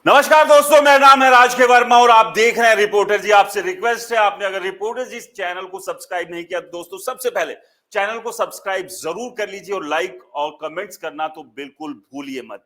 नमस्कार दोस्तों, मेरा नाम है राज के वर्मा और आप देख रहे हैं रिपोर्टर जी। आपसे रिक्वेस्ट है, आपने अगर रिपोर्टर जी इस चैनल को सब्सक्राइब नहीं किया तो दोस्तों सबसे पहले चैनल को सब्सक्राइब जरूर कर लीजिए और लाइक और कमेंट्स करना तो बिल्कुल भूलिए मत।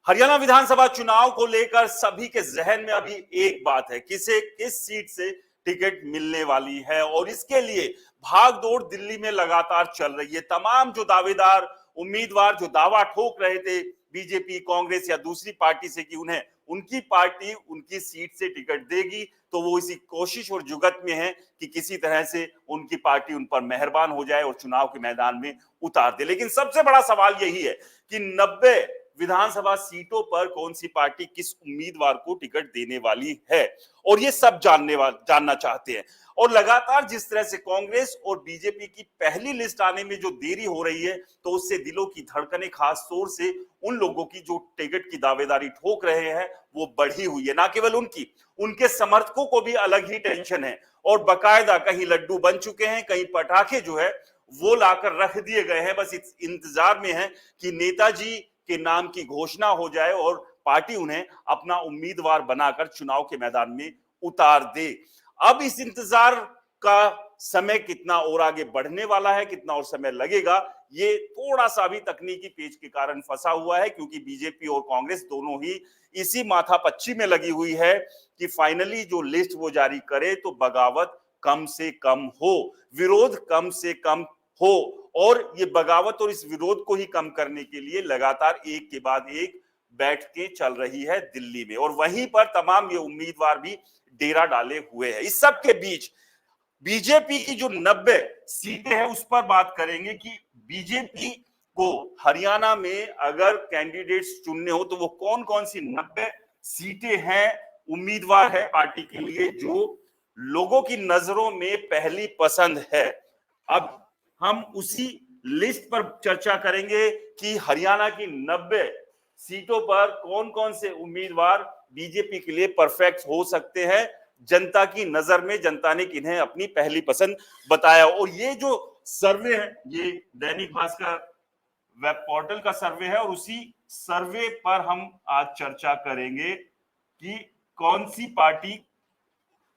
हरियाणा विधानसभा चुनाव को लेकर सभी के जहन में अभी एक बात है, किसे किस सीट से टिकट मिलने वाली है और इसके लिए भागदौड़ दिल्ली में लगातार चल रही है। तमाम जो दावेदार उम्मीदवार जो दावा ठोक रहे थे बीजेपी, कांग्रेस या दूसरी पार्टी से कि उन्हें उनकी पार्टी उनकी सीट से टिकट देगी, तो वो इसी कोशिश और जुगत में है कि किसी तरह से उनकी पार्टी उन पर मेहरबान हो जाए और चुनाव के मैदान में उतार दे। लेकिन सबसे बड़ा सवाल यही है कि 90 विधानसभा सीटों पर कौन सी पार्टी किस उम्मीदवार को टिकट देने वाली है, और ये सब जानना चाहते हैं। और लगातार जिस तरह से कांग्रेस और बीजेपी की पहली लिस्ट आने में जो देरी हो रही है, तो उससे दिलों की धड़कनें खास तौर से उन लोगों की जो टिकट की दावेदारी ठोक रहे हैं वो बढ़ी हुई है। ना केवल उनकी, उनके समर्थकों को भी अलग ही टेंशन है और बकायदा कहीं लड्डू बन चुके हैं, कहीं पटाखे जो है वो लाकर रख दिए गए हैं। बस इस इंतजार में है कि नेताजी के नाम की घोषणा हो जाए और पार्टी उन्हें अपना उम्मीदवार बनाकर चुनाव के मैदान में उतार दे। अब इस इंतजार का समय कितना और आगे बढ़ने वाला है, कितना और समय लगेगा, ये थोड़ा सा भी तकनीकी पेच के कारण फंसा हुआ है, क्योंकि बीजेपी और कांग्रेस दोनों ही इसी माथापच्ची में लगी हुई है कि फाइनली जो लिस्ट वो जारी करे तो बगावत कम से कम हो, विरोध कम से कम हो। और ये बगावत और इस विरोध को ही कम करने के लिए लगातार एक के बाद एक बैठकें चल रही है दिल्ली में, और वहीं पर तमाम ये उम्मीदवार भी डेरा डाले हुए हैं। इस सब के बीच बीजेपी की जो 90 सीटें हैं उस पर बात करेंगे कि बीजेपी को हरियाणा में अगर कैंडिडेट्स चुनने हो तो वो कौन कौन सी 90 सीटें हैं, उम्मीदवार है पार्टी के लिए जो लोगों की नजरों में पहली पसंद है। अब हम उसी लिस्ट पर चर्चा करेंगे कि हरियाणा की 90 सीटों पर कौन कौन से उम्मीदवार बीजेपी के लिए परफेक्ट हो सकते हैं जनता की नजर में, जनता ने किन्हें अपनी पहली पसंद बताया। और ये जो सर्वे है ये दैनिक भास्कर वेब पोर्टल का सर्वे है और उसी सर्वे पर हम आज चर्चा करेंगे कि कौन सी पार्टी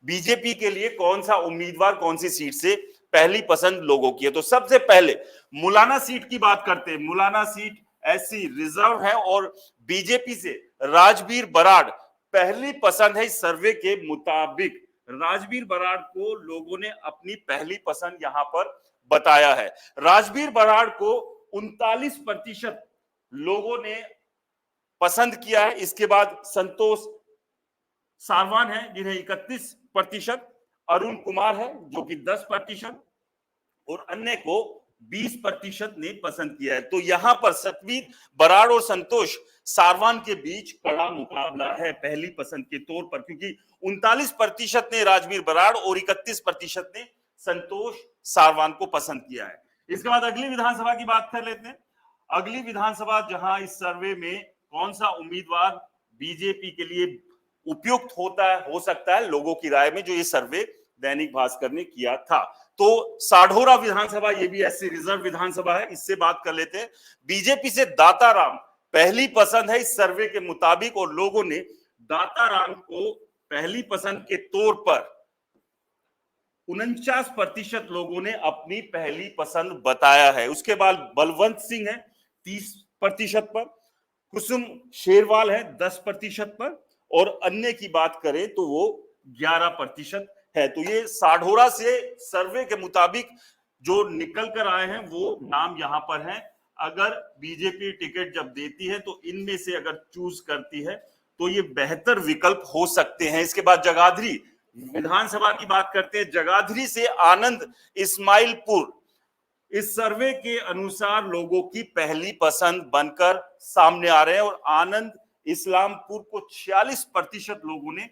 बीजेपी के लिए कौन सा उम्मीदवार कौन सी सीट से पहली पसंद लोगों की है। तो सबसे पहले मुलाना सीट की बात करते हैं। मुलाना सीट ऐसी रिजर्व है और बीजेपी से राजबीर बराड़ पहली पसंद है। इस सर्वे के मुताबिक राजबीर बराड़ को लोगों ने अपनी पहली पसंद यहां पर बताया है। राजबीर बराड़ को 39% लोगों ने पसंद किया है। इसके बाद संतोष सारवान है जिन्हें 31%, अरुण कुमार है जो कि 10% और अन्य को 20% ने पसंद किया है। तो यहां पर सतवीर बराड़ और संतोष सारवान के बीच कड़ा मुकाबला है पहली पसंद के तौर पर, क्योंकि 39% ने राजबीर बराड़ और 31% ने संतोष सारवान को पसंद किया है। इसके बाद अगली विधानसभा की बात कर लेते हैं। अगली विधानसभा जहां इस सर्वे में कौन सा उम्मीदवार बीजेपी के लिए उपयुक्त हो सकता है लोगों की राय में, जो ये सर्वे दैनिक भास्कर ने किया था। तो साढौरा विधानसभा ये भी ऐसी रिजर्व विधानसभा है, इससे बात कर लेते हैं। बीजेपी से दाताराम पहली पसंद है इस सर्वे के मुताबिक और लोगों ने दाताराम को पहली पसंद के तौर पर 49% लोगों ने अपनी पहली पसंद बताया है। उसके बाद बलवंत सिंह है 30% पर, कुसुम शेरवाल है 10% पर और अन्य की बात करें तो वो 11% है। तो ये साढौरा से सर्वे के मुताबिक जो निकल कर आए हैं वो नाम यहां पर हैं। अगर बीजेपी टिकट जब देती है तो इनमें से अगर चूज करती है तो ये बेहतर विकल्प हो सकते हैं। इसके बाद जगाधरी विधानसभा की बात करते हैं। जगाधरी से आनंद इस्माइलपुर इस सर्वे के अनुसार लोगों की पहली पसंद बनकर सामने आ रहे हैं और आनंद इस्लामपुर को 46% लोगों ने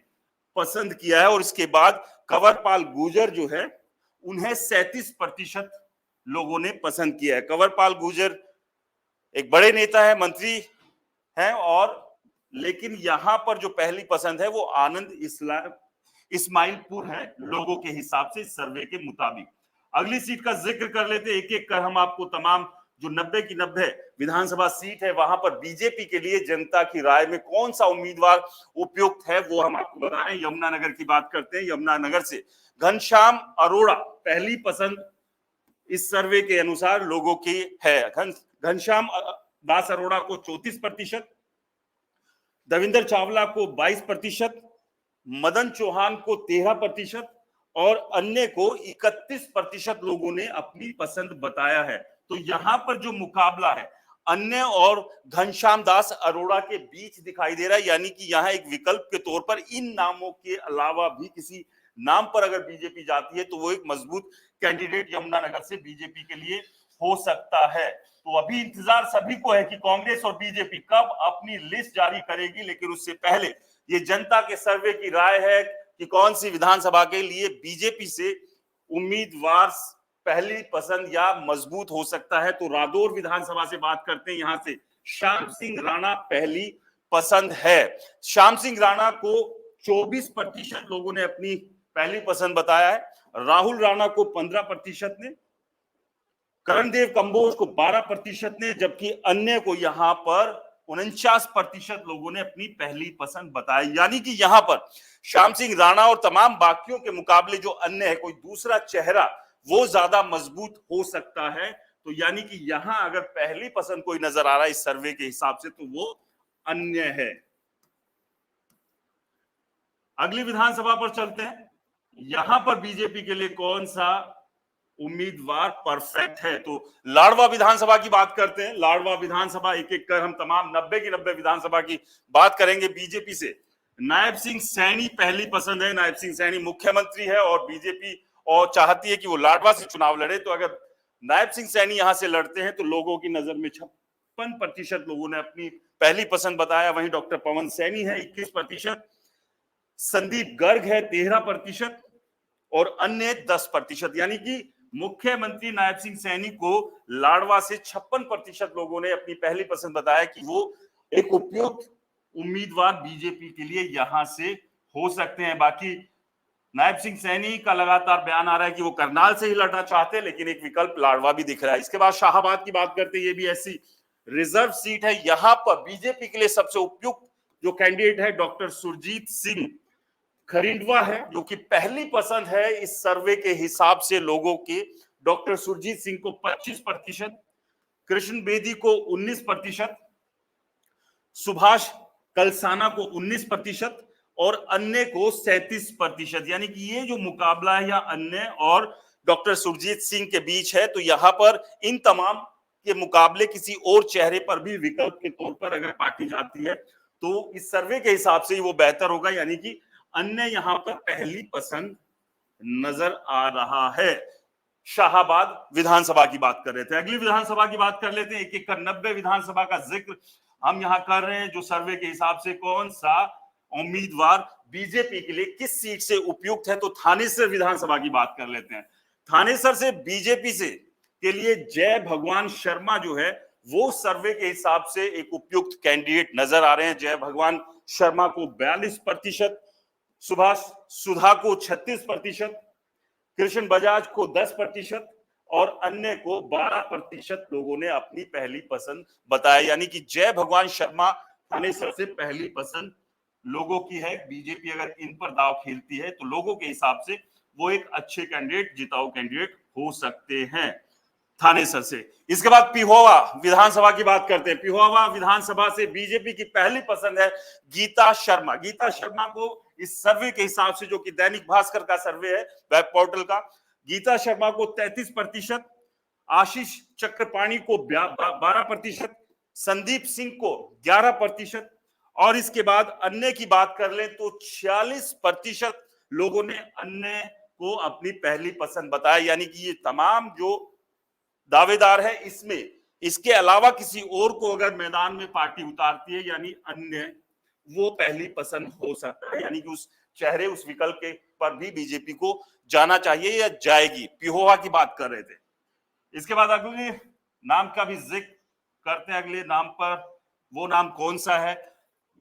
पसंद किया है। और इसके बाद कंवरपाल गुर्जर जो है उन्हें 37% लोगों ने पसंद किया है। कंवरपाल गुर्जर एक बड़े नेता है, मंत्री हैं, और लेकिन यहां पर जो पहली पसंद है वो आनंद इस्माइलपुर है लोगों के हिसाब से सर्वे के मुताबिक। अगली सीट का जिक्र कर लेते, एक एक कर हम आपको तमाम जो 90 की 90 विधानसभा सीट है वहां पर बीजेपी के लिए जनता की राय में कौन सा उम्मीदवार उपयुक्त है वो हम आपको बता रहे हैं। यमुनानगर की बात करते हैं। यमुनानगर से घनश्याम अरोड़ा पहली पसंद इस सर्वे के अनुसार लोगों की है। घनश्याम दास अरोड़ा को 34%, देवेंद्र चावला को 22%, मदन चौहान को 13% और अन्य को 31% लोगों ने अपनी पसंद बताया है। तो यहां पर जो मुकाबला है अन्य और घनश्याम दास अरोड़ा के बीच दिखाई दे रहा है, यानी कि यहां एक विकल्प के तौर पर इन नामों के अलावा भी किसी नाम पर अगर बीजेपी जाती है तो वो एक मजबूत कैंडिडेट यमुनानगर से बीजेपी के लिए हो सकता है। तो अभी इंतजार सभी को है कि कांग्रेस और बीजेपी कब अपनी लिस्ट जारी करेगी, लेकिन उससे पहले ये जनता के सर्वे की राय है कि कौन सी विधानसभा के लिए बीजेपी से उम्मीदवार पहली पसंद या मजबूत हो सकता है। तो रादौर विधानसभा से बात करते हैं। यहां से श्याम सिंह राणा पहली पसंद है। श्याम सिंह राणा को 24% लोगों ने अपनी पहली पसंद बताया है। राहुल राणा को 15% ने, करणदेव कंबोज को 12% ने, जबकि अन्य को यहां पर 49% लोगों ने अपनी पहली पसंद बताई। यानी कि यहां पर श्याम सिंह राणा और तमाम बाकियों के मुकाबले जो अन्य है, कोई दूसरा चेहरा वो ज्यादा मजबूत हो सकता है। तो यानी कि यहां अगर पहली पसंद कोई नजर आ रहा है इस सर्वे के हिसाब से तो वो अन्य है। अगली विधानसभा पर चलते हैं। यहां पर बीजेपी के लिए कौन सा उम्मीदवार परफेक्ट है, तो लाडवा विधानसभा की बात करते हैं। लाडवा विधानसभा एक एक कर हम तमाम 90 की 90 विधानसभा की बात करेंगे। बीजेपी से नायब सिंह सैनी पहली पसंद है। नायब सिंह सैनी मुख्यमंत्री है और बीजेपी और चाहती है कि वो लाडवा से चुनाव लड़े। तो अगर नायब सिंह सैनी यहां से लड़ते हैं तो लोगों की नजर में 56% लोगों ने अपनी पहली पसंद बताया। वहीं डॉक्टर पवन सैनी है 21%, संदीप गर्ग है 13% और अन्य 10%। यानी कि मुख्यमंत्री नायब सिंह सैनी को लाडवा से 56% लोगों ने अपनी पहली पसंद बताया कि वो एक उपयुक्त उम्मीदवार बीजेपी के लिए यहां से हो सकते हैं। बाकी नायब सिंह सैनी का लगातार बयान आ रहा है कि वो करनाल से ही लड़ना चाहते हैं, लेकिन एक विकल्प लाडवा भी दिख रहा है। इसके बाद शाहाबाद की बात करते हैं। ये भी ऐसी रिजर्व सीट है। यहां पर बीजेपी के लिए सबसे उपयुक्त जो कैंडिडेट है डॉक्टर सुरजीत सिंह खरीदवा है, जो कि पहली पसंद है इस सर्वे के हिसाब से लोगों के। डॉक्टर सुरजीत सिंह को 25%, कृष्ण बेदी को 19%, सुभाष कलसाना को 19% और अन्य को 37%। यानी कि ये जो मुकाबला है या अन्य और डॉक्टर सुरजीत सिंह के बीच है, तो यहां पर इन तमाम के मुकाबले किसी और चेहरे पर भी विकल्प के तौर पर अगर पार्टी जाती है तो इस सर्वे के हिसाब से वो बेहतर होगा। यानी कि अन्य यहां पर पहली पसंद नजर आ रहा है। शाहाबाद विधानसभा की बात कर रहे थे। अगली विधानसभा की बात कर लेते हैं। एक एक कर 90 विधानसभा का जिक्र हम यहां कर रहे हैं, जो सर्वे के हिसाब से कौन सा उम्मीदवार बीजेपी के लिए किस सीट से उपयुक्त है। तो थानेसर विधानसभा की बात कर लेते हैं। थानेसर से बीजेपी से के लिए जय भगवान शर्मा जो है वो सर्वे के हिसाब से एक उपयुक्त कैंडिडेट नजर आ रहे हैं। जय भगवान शर्मा को 42%, सुभाष सुधा को 36%, कृष्ण बजाज को 10% और अन्य को 12% लोगों ने अपनी पहली पसंद बताया। यानी कि जय भगवान शर्मा थानेसर से पहली पसंद लोगों की है। बीजेपी अगर इन पर दाव खेलती है तो लोगों के हिसाब से वो एक अच्छे कैंडिडेट, जिताऊ कैंडिडेट हो सकते हैं थानेसर से। इसके बाद पिहोवा विधानसभा की बात करते हैं। पिहोवा विधानसभा से बीजेपी की पहली पसंद है गीता शर्मा। गीता शर्मा को इस सर्वे के हिसाब से, जो कि दैनिक भास्कर का सर्वे है वेब पोर्टल का, गीता शर्मा को 33%, आशीष चक्रपाणी को 12%, संदीप सिंह को 11% और इसके बाद अन्य की बात कर लें तो 46% लोगों ने अन्य को अपनी पहली पसंद बताया। यानी कि ये तमाम जो दावेदार है इसमें इसके अलावा किसी और को अगर मैदान में पार्टी उतारती है यानी अन्य, वो पहली पसंद हो सकता है। यानी कि उस चेहरे, उस विकल्प के पर भी बीजेपी को जाना चाहिए या जाएगी। पिहोवा की बात कर रहे थे। इसके बाद अगले नाम का भी जिक्र करते हैं। अगले नाम पर वो नाम कौन सा है?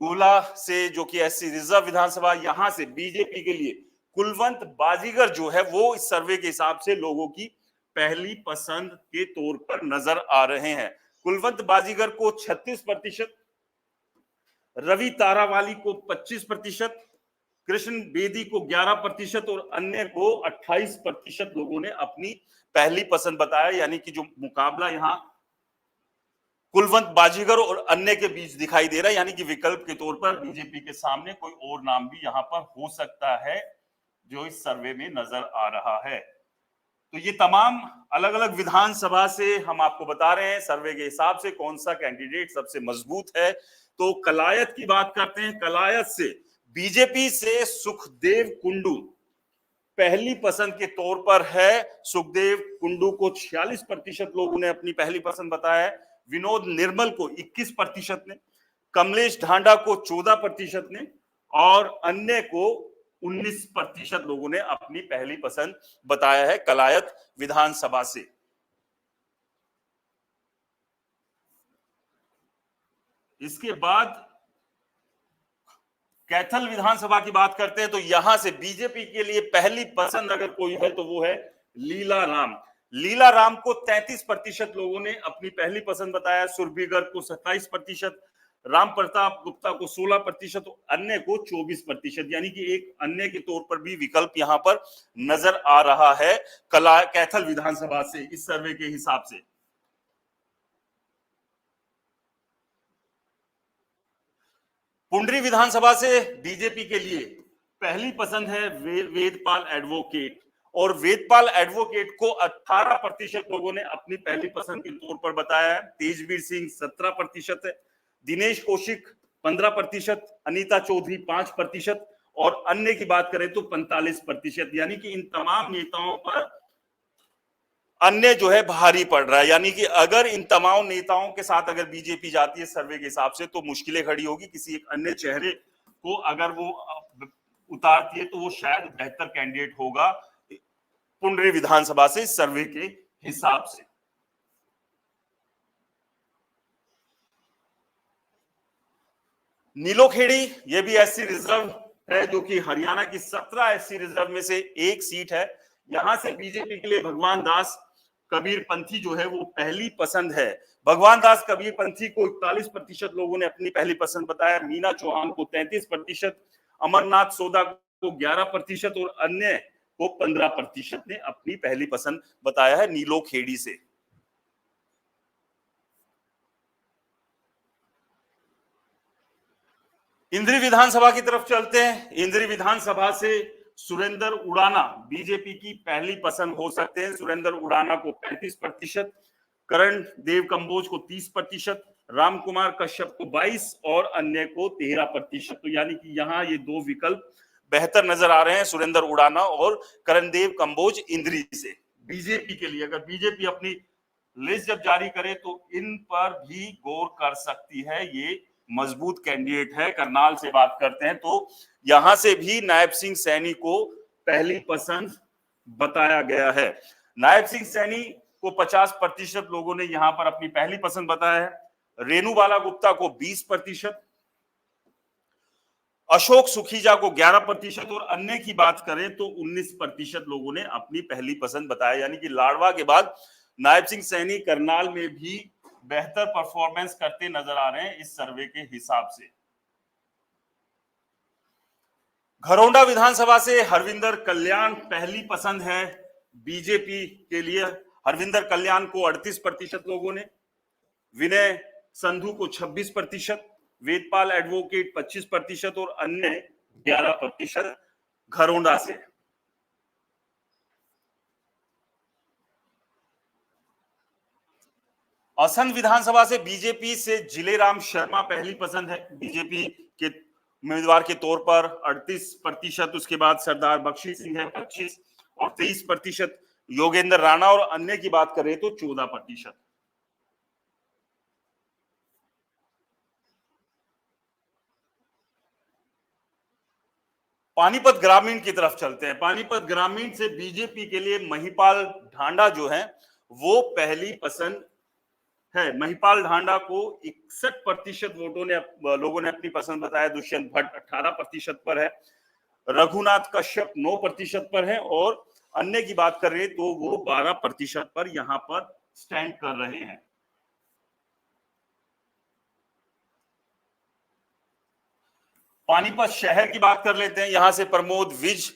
गुला से, जो कि एससी रिजर्व विधानसभा, यहां से बीजेपी के लिए कुलवंत बाजीगर जो है वो इस सर्वे के हिसाब से लोगों की पहली पसंद के तौर पर नजर आ रहे हैं। कुलवंत बाजीगर को 36%, रवि तारावाली को 25%, कृष्ण बेदी को 11% और अन्य को 28% लोगों ने अपनी पहली पसंद बताया। यानी कि जो मुकाबला यहां कुलवंत बाजीगर और अन्य के बीच दिखाई दे रहा है, यानी कि विकल्प के तौर पर बीजेपी के सामने कोई और नाम भी यहां पर हो सकता है जो इस सर्वे में नजर आ रहा है। तो ये तमाम अलग अलग विधानसभा से हम आपको बता रहे हैं सर्वे के हिसाब से कौन सा कैंडिडेट सबसे मजबूत है। तो कलायत की बात करते हैं। कलायत से बीजेपी से सुखदेव कुंडू पहली पसंद के तौर पर है। सुखदेव कुंडू को 46% लोगों ने अपनी पहली पसंद बताया है। विनोद निर्मल को 21% ने, कमलेश ढांडा को 14% ने और अन्य को 19% लोगों ने अपनी पहली पसंद बताया है कलायत विधानसभा से। इसके बाद कैथल विधानसभा की बात करते हैं। तो यहां से बीजेपी के लिए पहली पसंद अगर कोई है तो वो है लीला राम। लीला राम को 33% लोगों ने अपनी पहली पसंद बताया। सुरभीगर को 27%, राम प्रताप गुप्ता को 16%, अन्य को 24%। यानी कि एक अन्य के तौर पर भी विकल्प यहां पर नजर आ रहा है कैथल विधानसभा से इस सर्वे के हिसाब से। पुंडरी विधानसभा से बीजेपी के लिए पहली पसंद है वेदपाल एडवोकेट और वेदपाल एडवोकेट को 18% लोगों ने अपनी पहली पसंद के तौर पर बताया है। तेजवीर सिंह 17% है, दिनेश कौशिक 15%, अनीता चौधरी 5% और अन्य की बात करें तो 45%। यानी कि इन तमाम नेताओं पर अन्य जो है भारी पड़ रहा है। यानी कि अगर इन तमाम नेताओं के साथ अगर बीजेपी जाती है सर्वे के हिसाब से तो मुश्किलें खड़ी होगी। किसी एक अन्य चेहरे को अगर वो उतारती है तो वो शायद बेहतर कैंडिडेट होगा पुंडरी विधानसभा से सर्वे के हिसाब से। नीलोखेड़ी ये भी एससी रिजर्व है जो कि हरियाणा की 17 एससी रिजर्व में से एक सीट है। यहां से बीजेपी के लिए भगवान दास कबीर पंथी जो है वो पहली पसंद है। भगवान दास कबीर पंथी को 41% लोगों ने अपनी पहली पसंद बताया। मीना चौहान को 33%, अमरनाथ सोदा को 11% और अन्य को 15% ने अपनी पहली पसंद बताया है नीलोखेड़ी से। इंद्री विधानसभा की तरफ चलते हैं। इंद्री विधानसभा से सुरेंद्र उड़ाना बीजेपी की पहली पसंद हो सकते हैं। सुरेंद्र उड़ाना को 35%, करण देव कंबोज को 30%, राम कुमार कश्यप को 22% और अन्य को 13%। तो यानी कि यहाँ ये दो विकल्प बेहतर नजर आ रहे हैं, सुरेंद्र उड़ाना और करण देव कंबोज इंद्री से। बीजेपी के लिए अगर बीजेपी अपनी लिस्ट जब जारी करे तो इन पर भी गौर कर सकती है। ये मजबूत कैंडिडेट है। करनाल से बात करते हैं तो यहां से भी नायब सिंह सैनी को पहली पसंद बताया गया है। नायब सिंह सैनी को 50% लोगों ने यहां पर अपनी पहली पसंद बताया है। रेणुबाला गुप्ता को 20%, अशोक सुखीजा को 11% और अन्य की बात करें तो 19% लोगों ने अपनी पहली पसंद बताया। यानी कि लाडवा के बाद नायब सिंह सैनी करनाल में भी बेहतर परफॉर्मेंस करते नजर आ रहे हैं इस सर्वे के हिसाब से। घरौंडा विधानसभा से हरविंदर कल्याण पहली पसंद है बीजेपी के लिए। हरविंदर कल्याण को 38% लोगों ने, विनय संधू को 26%, वेदपाल एडवोकेट 25% और अन्य 11% घरौंडा से। असंध विधानसभा से बीजेपी से जिलेराम शर्मा पहली पसंद है बीजेपी के उम्मीदवार के तौर पर 38%। उसके बाद सरदार बख्शी सिंह है 25% और 23%। योगेंद्र राणा और अन्य की बात करें तो 14%। पानीपत ग्रामीण की तरफ चलते हैं। पानीपत ग्रामीण से बीजेपी के लिए महिपाल ढांडा जो है वो पहली पसंद है। महिपाल ढांडा को 61% लोगों ने अपनी पसंद बताया। दुष्यंत भट्ट 18% पर है, रघुनाथ कश्यप 9% पर है और अन्य की बात करें तो वो 12% पर यहां पर स्टैंड कर रहे हैं। पानीपत शहर की बात कर लेते हैं। यहां से प्रमोद विज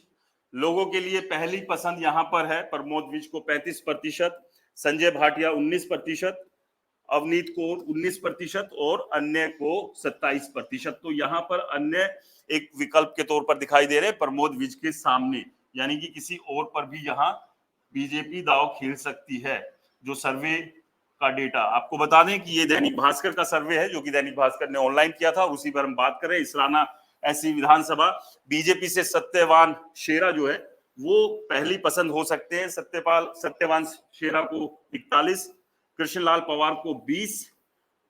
लोगों के लिए पहली पसंद यहां पर है। प्रमोद विज को 35%, संजय भाटिया 19%, अवनीत कौर 19% और अन्य को 27%। तो यहां पर अन्य एक विकल्प के तौर पर दिखाई दे रहे हैं प्रमोद विज के सामने, यानी कि किसी और पर भी यहां बीजेपी दांव खेल सकती है। जो सर्वे का डेटा आपको बता दें कि ये दैनिक भास्कर का सर्वे है, जो कि दैनिक भास्कर ने ऑनलाइन किया था, उसी पर हम बात करें। इसराना ऐसी विधानसभा बीजेपी से सत्यवान शेरा जो है वो पहली पसंद हो सकते हैं। सत्यवान शेरा को 41, कृष्णलाल पवार को 20,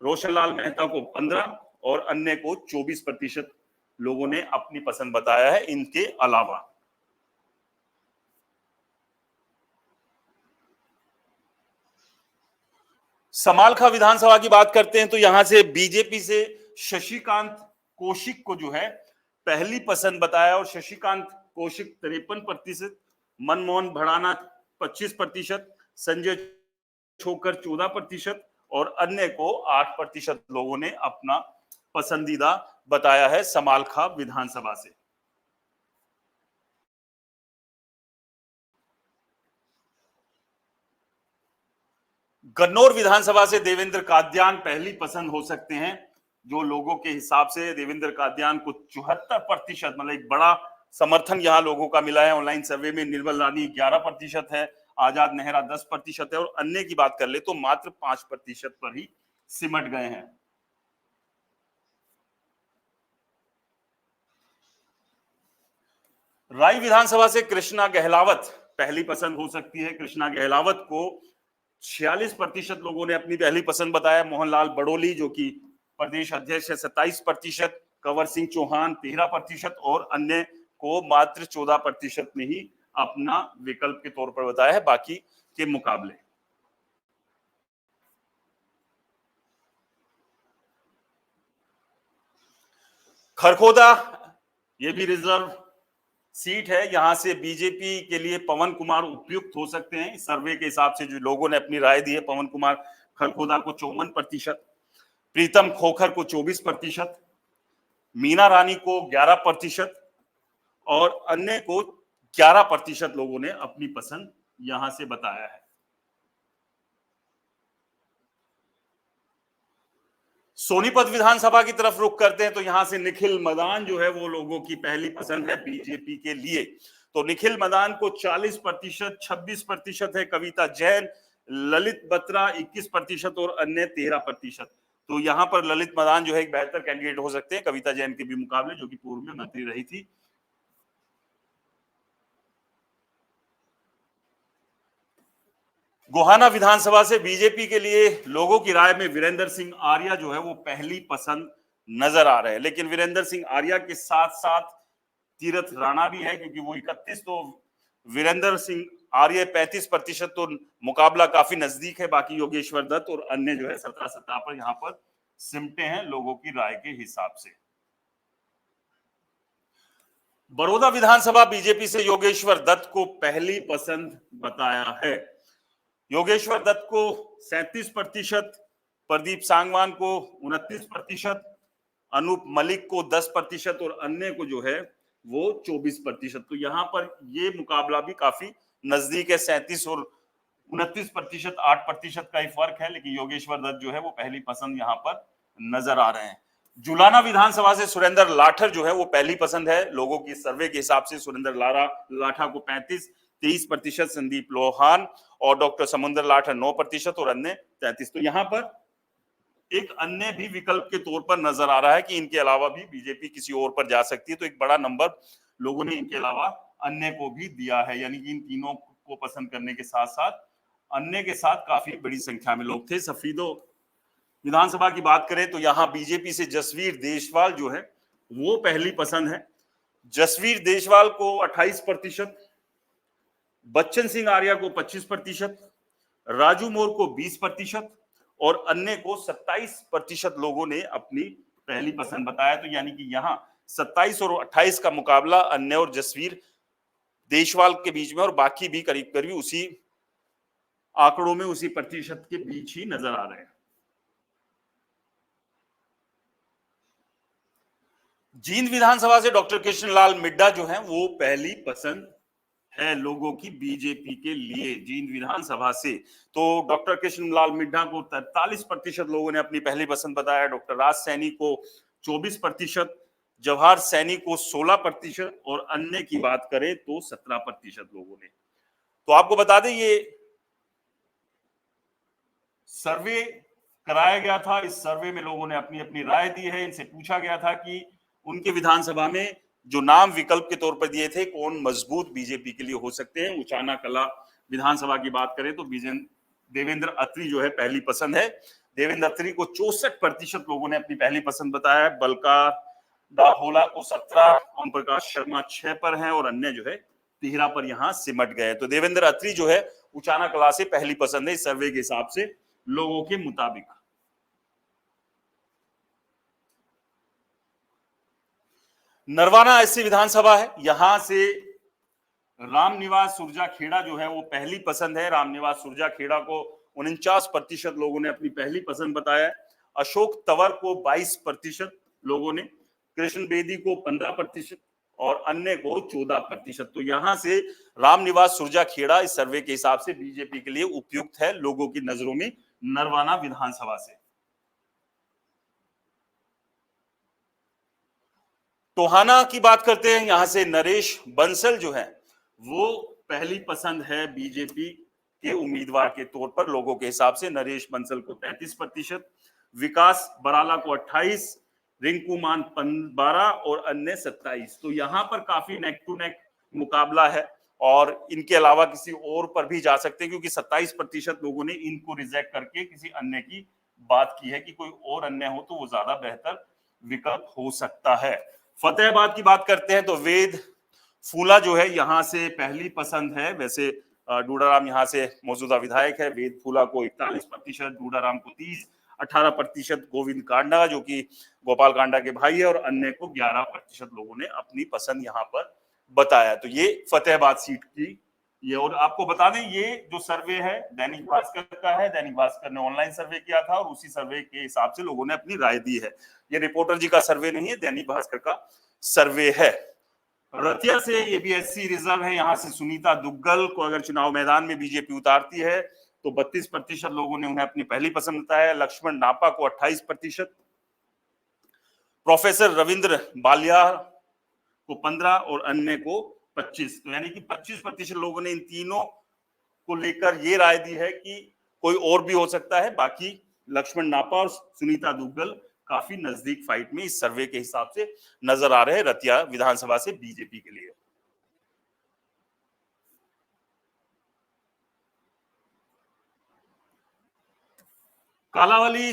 रोशनलाल मेहता को 15 और अन्य को 24% लोगों ने अपनी पसंद बताया है। इनके अलावा समालखा विधानसभा की बात करते हैं तो यहां से बीजेपी से शशिकांत कौशिक को जो है पहली पसंद बताया और शशिकांत कौशिक 53%, मनमोहन भड़ाना 25%, संजय छोकर 14% और अन्य को 8% लोगों ने अपना पसंदीदा बताया है समालखा विधानसभा से। गन्नौर विधानसभा से देवेंद्र कादियान पहली पसंद हो सकते हैं। जो लोगों के हिसाब से देवेंद्र कादियान को 74%, मतलब एक बड़ा समर्थन यहां लोगों का मिला है। ऑनलाइन सर्वे में निर्मल रानी 11% है, आजाद नेहरा 10% है और अन्य की बात कर ले तो मात्र 5% पर ही सिमट गए हैं। राय विधानसभा से कृष्णा गहलावत पहली पसंद हो सकती है। कृष्णा गहलावत को 46% लोगों ने अपनी पहली पसंद बताया। मोहनलाल बड़ोली जो कि प्रदेश अध्यक्ष है 27%, कंवर सिंह चौहान 13% और अन्य को मात्र 14% ने ही अपना विकल्प के तौर पर बताया है बाकी के मुकाबले। खरखोदा ये भी रिजर्व सीट है। यहां से बीजेपी के लिए पवन कुमार उपयुक्त हो सकते हैं। सर्वे के हिसाब से जो लोगों ने अपनी राय दी है, पवन कुमार खरखोदा को 54%, प्रीतम खोखर को 24%, मीना रानी को 11% और अन्य को 11% लोगों ने अपनी पसंद यहां से बताया है। सोनीपत विधानसभा की तरफ रुख करते हैं तो यहां से निखिल मदान जो है वो लोगों की पहली पसंद है बीजेपी के लिए। तो निखिल मदान को 40%, 26% है कविता जैन, ललित बत्रा 21% और अन्य 13%। तो यहां पर ललित मदान जो है एक बेहतर कैंडिडेट हो सकते हैं कविता जैन के भी मुकाबले, जो कि पूर्व में मंत्री रही थी। गोहाना विधानसभा से बीजेपी के लिए लोगों की राय में वीरेंद्र सिंह आर्या जो है वो पहली पसंद नजर आ रहे हैं। लेकिन वीरेंद्र सिंह आर्या के साथ साथ तीरथ राणा भी है, क्योंकि वो 31, तो वीरेंद्र सिंह आर्य 35%, तो मुकाबला काफी नजदीक है। बाकी योगेश्वर दत्त और अन्य जो है 17 पर यहाँ पर सिमटे हैं लोगों की राय के हिसाब से। बड़ौदा विधानसभा बीजेपी से योगेश्वर दत्त को पहली पसंद बताया है। योगेश्वर दत्त को 37%, प्रदीप सांगवान को 29%, अनूप मलिक को 10% और अन्य को जो है वो 24%। तो यहां पर ये मुकाबला भी काफी नजदीक है, 37 और 29%, 8% का ही फर्क है। लेकिन योगेश्वर दत्त जो है वो पहली पसंद यहां पर नजर आ रहे हैं। जुलाना विधानसभा से सुरेंद्र लाठर जो है वो पहली पसंद है लोगों की सर्वे के हिसाब से। सुरेंद्र लाठा को 35, 23%, संदीप लोहान और डॉक्टर समुद्र लाठर 9% और अन्य 33। तो यहां पर एक अन्य भी विकल्प के तौर पर नजर आ रहा है कि इनके अलावा भी बीजेपी किसी और पर जा सकती है। तो एक बड़ा नंबर लोगों ने इनके अलावा अन्य को भी दिया है, यानी कि इन तीनों को पसंद करने के साथ साथ अन्य के साथ काफी बड़ी संख्या में लोग थे। सफीदो विधानसभा की बात करें तो यहाँ बीजेपी से जसवीर देशवाल जो है वो पहली पसंद है। जसवीर देशवाल को 28%, बच्चन सिंह आर्या को 25%, राजू मोर को 20% और अन्य को 27% लोगों ने अपनी पहली पसंद बताया। तो यानी कि यहाँ 27 और 28 का मुकाबला अन्य और जसवीर देशवाल के बीच में, और बाकी भी करीब करीब उसी आंकड़ों में, उसी प्रतिशत के बीच ही नजर आ रहे हैं। जींद विधानसभा से डॉक्टर कृष्णलाल मिड्ढा जो है वो पहली पसंद है लोगों की बीजेपी के लिए। जींद विधानसभा से तो डॉक्टर कृष्णलाल मिड्ढा को 43% लोगों ने अपनी पहली पसंद बताया, डॉक्टर राज सैनी को 24%, जवाहर सैनी को 16%, और अन्य की बात करें तो 17% लोगों ने। तो आपको बता दें ये सर्वे कराया गया था, इस सर्वे में लोगों ने अपनी अपनी राय दी है। इनसे पूछा गया था कि उनके विधानसभा में जो नाम विकल्प के तौर पर दिए थे कौन मजबूत बीजेपी के लिए हो सकते हैं। उचाना कला विधानसभा की बात करें तो देवेंद्र अत्री जो है पहली पसंद है। देवेंद्र अत्री को 64% लोगों ने अपनी पहली पसंद बताया। बलकार दाहोला को 17, ओम प्रकाश शर्मा 6 पर हैं, और अन्य जो है 13 पर यहां सिमट गए। तो देवेंद्र अत्री जो है उचाना कला से पहली पसंद है इस सर्वे के हिसाब से लोगों के मुताबिक। नरवाना ऐसी विधानसभा है, यहां से रामनिवास सुरजा खेड़ा जो है वो पहली पसंद है। रामनिवास सुरजा खेड़ा को 49% लोगों ने अपनी पहली पसंद बताया। अशोक तंवर को 22% लोगों ने, कृष्ण बेदी को 15% और अन्य को 14%। तो यहां से रामनिवास सुरजा खेड़ा इस सर्वे के हिसाब से बीजेपी के लिए उपयुक्त है लोगों की नजरों में नरवाना विधानसभा से। टोहाना की बात करते हैं, यहां से नरेश बंसल जो है वो पहली पसंद है बीजेपी के उम्मीदवार के तौर पर लोगों के हिसाब से। नरेश बंसल को 33%, विकास बराला को 28, रिंकू मान 12 और अन्य 27। तो यहां पर काफी नेक टू नेक मुकाबला है, और इनके अलावा किसी और पर भी जा सकते हैं, क्योंकि 27% लोगों ने इनको रिजेक्ट करके किसी अन्य की बात की है कि कोई और अन्य हो तो वो ज्यादा बेहतर विकल्प हो सकता है। फतेहाबाद की बात करते हैं तो वेद फूला जो है यहां से पहली पसंद है। वैसे डूडाराम यहां से मौजूदा विधायक है। वेद फूला को 41%, डूडाराम को 30, 18% गोविंद कांडा जो कि गोपाल कांडा के भाई है, और अन्य को 11% लोगों ने अपनी पसंद यहां पर बताया। तो ये फतेहाबाद सीट की ये, और आपको बता दें ये जो सर्वे है दैनिक भास्कर का है। दैनिक भास्कर ने ऑनलाइन सर्वे किया था और उसी सर्वे के हिसाब से लोगों ने अपनी राय दी है। ये रिपोर्टर जी का सर्वे नहीं है, दैनिक भास्कर का सर्वे है। रतिया से ये भी एससी रिजर्व है, यहां से सुनीता दुग्गल को अगर चुनाव मैदान में बीजेपी उतारती है तो 32% लोगों ने उन्हें अपनी पहली पसंद बताया। लक्ष्मण नापा को 28%, प्रोफेसर रविंद्र बालिया को 15 और अन्य को 25। तो यानी कि 25% लोगों ने इन तीनों को लेकर ये राय दी है कि कोई और भी हो सकता है। बाकी लक्ष्मण नापा और सुनीता दुग्गल काफी नजदीक फाइट में इस सर्वे के हिसाब से नजर आ रहे हैं रतिया विधानसभा से बीजेपी के लिए। कालावाली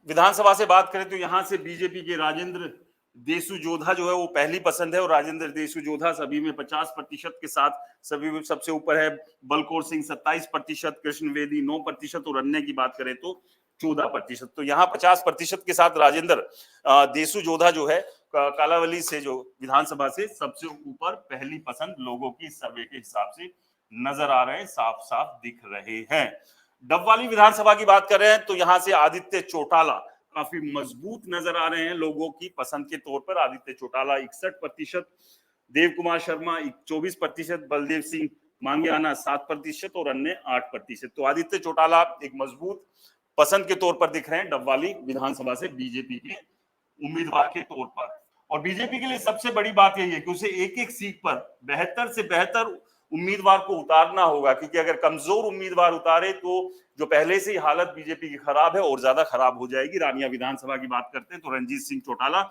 विधानसभा से बात करें तो यहां से बीजेपी के राजेंद्र देसु जोधा जो है वो पहली पसंद है, और राजेंद्र देसु जोधा सभी में 50% के साथ सभी में सबसे ऊपर है। बलकौर सिंह 27%, कृष्ण वेदी 9%, और अन्य की बात करें तो 14%। तो यहाँ 50% के साथ राजेंद्र देसु जोधा जो है कालावली से जो विधानसभा से सबसे ऊपर पहली पसंद लोगों की सर्वे के हिसाब से नजर आ रहे हैं, साफ साफ दिख रहे हैं। डबवाली विधानसभा की बात कर रहे हैं तो यहां से आदित्य चौटाला काफी मजबूत नजर आ रहे हैं लोगों की पसंद के तौर पर। आदित्य चौटाला 61%, देव कुमार शर्मा 24%, बलदेव सिंह मांगियाना 7% और अन्य 8%। तो आदित्य चौटाला एक मजबूत पसंद के तौर पर दिख रहे हैं डबवाली विधानसभा से बीजेपी के उम्मीदवार के तौर पर। और बीजेपी के लिए सबसे बड़ी बात यही है कि उसे एक एक सीट पर बेहतर से बेहतर उम्मीदवार को उतारना होगा, क्योंकि अगर कमजोर उम्मीदवार उतारे तो जो पहले से ही हालत बीजेपी की खराब है और ज्यादा खराब हो जाएगी। रानिया विधानसभा की बात करते हैं तो रणजीत सिंह चौटाला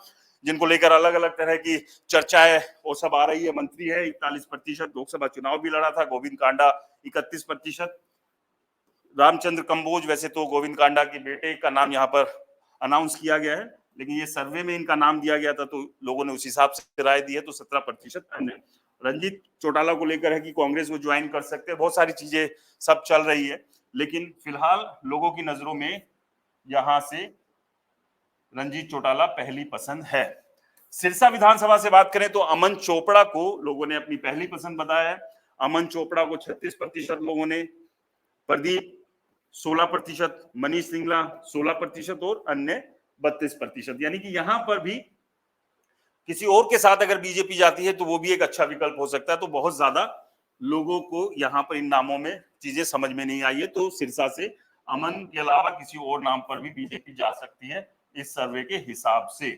जिनको लेकर अलग अलग तरह की चर्चाएं वो सब आ रही है, मंत्री है, 41%, लोकसभा चुनाव भी लड़ा था। गोविंद कांडा 31%, रामचंद्र कंबोज, वैसे तो गोविंद कांडा के बेटे का नाम यहाँ पर अनाउंस किया गया है, लेकिन ये सर्वे में इनका नाम दिया गया था तो लोगों ने उस हिसाब से राय दी है। तो 17% अन्य। रंजीत चौटाला को लेकर है कि कांग्रेस वो ज्वाइन कर सकते हैं, बहुत सारी चीजें सब चल रही है, लेकिन फिलहाल लोगों की नजरों में यहां से रंजीत चौटाला पहली पसंद है। सिरसा विधानसभा से बात करें तो अमन चोपड़ा को लोगों ने अपनी पहली पसंद बताया है। अमन चोपड़ा को 36% लोगों ने, प्रदीप 16%, मनीष सिंगला 16% और अन्य 32%। यानी कि यहां पर भी किसी और के साथ अगर बीजेपी जाती है तो वो भी एक अच्छा विकल्प हो सकता है। तो बहुत ज्यादा लोगों को यहां पर इन नामों में चीजें समझ में नहीं आई है। तो सिरसा से अमन के अलावा किसी और नाम पर भी बीजेपी जा सकती है इस सर्वे के हिसाब से।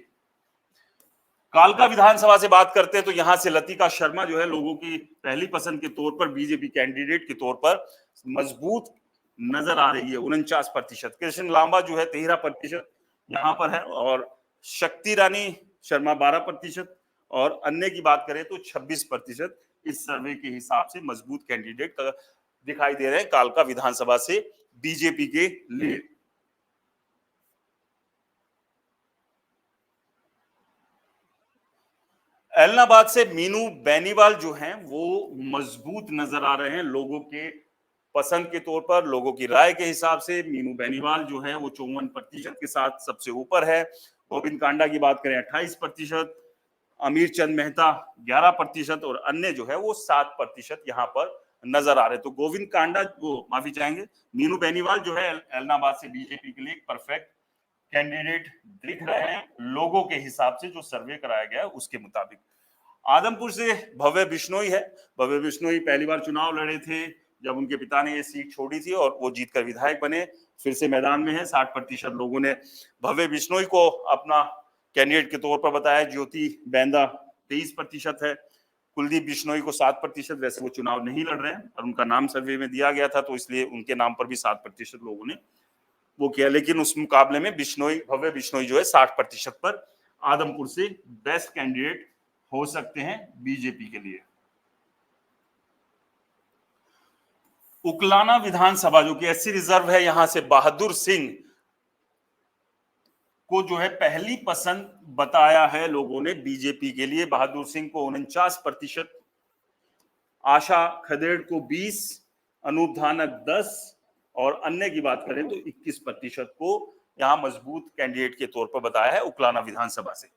कालका विधानसभा से बात करते हैं तो यहां से लतिका शर्मा जो है लोगों की पहली पसंद के तौर पर बीजेपी कैंडिडेट के तौर पर मजबूत नजर आ रही है, 49%। कृष्ण लांबा जो है 13% यहां पर है, और शक्ति रानी शर्मा 12%, और अन्य की बात करें तो 26% इस सर्वे के हिसाब से मजबूत कैंडिडेट दिखाई दे रहे हैं कालका विधानसभा से बीजेपी के लिए। एलनाबाद से मीनू बेनीवाल जो हैं वो मजबूत नजर आ रहे हैं लोगों के पसंद के तौर पर, लोगों की राय के हिसाब से मीनू बेनीवाल जो है वो 54% के साथ सबसे ऊपर है। गोविंद कांडा की बात करें 28%, अमीर चंद मेहता 11% और अन्य जो है वो 7% यहाँ पर नजर आ रहे। तो गोविंद कांडा वो माफी चाहेंगे, मीनू बेनीवाल जो है एलनाबाद से बीजेपी के लिए एक परफेक्ट कैंडिडेट दिख रहे हैं लोगों के हिसाब से, जो सर्वे कराया गया है उसके मुताबिक। आदमपुर से भव्य बिश्नोई है। भव्य बिश्नोई पहली बार चुनाव लड़े थे जब उनके पिता ने ये सीट छोड़ी थी और वो जीतकर विधायक बने, फिर से मैदान में है। 60% लोगों ने भव्य बिश्नोई को अपना कैंडिडेट के तौर पर बताया। ज्योति बैंदा 23% है, कुलदीप बिश्नोई को 7%। वैसे वो चुनाव नहीं लड़ रहे हैं और उनका नाम सर्वे में दिया गया था तो इसलिए उनके नाम पर भी 7% लोगों ने वो किया, लेकिन उस मुकाबले में बिश्नोई, भव्य बिश्नोई जो है 60% पर आदमपुर से बेस्ट कैंडिडेट हो सकते हैं बीजेपी के लिए। उकलाना विधानसभा जो कि एससी रिजर्व है, यहां से बहादुर सिंह को जो है पहली पसंद बताया है लोगों ने बीजेपी के लिए। बहादुर सिंह को 49%, आशा खदेड़ को 20, अनूप धानक 10 और अन्य की बात करें तो 21% को यहां मजबूत कैंडिडेट के तौर पर बताया है उकलाना विधानसभा से।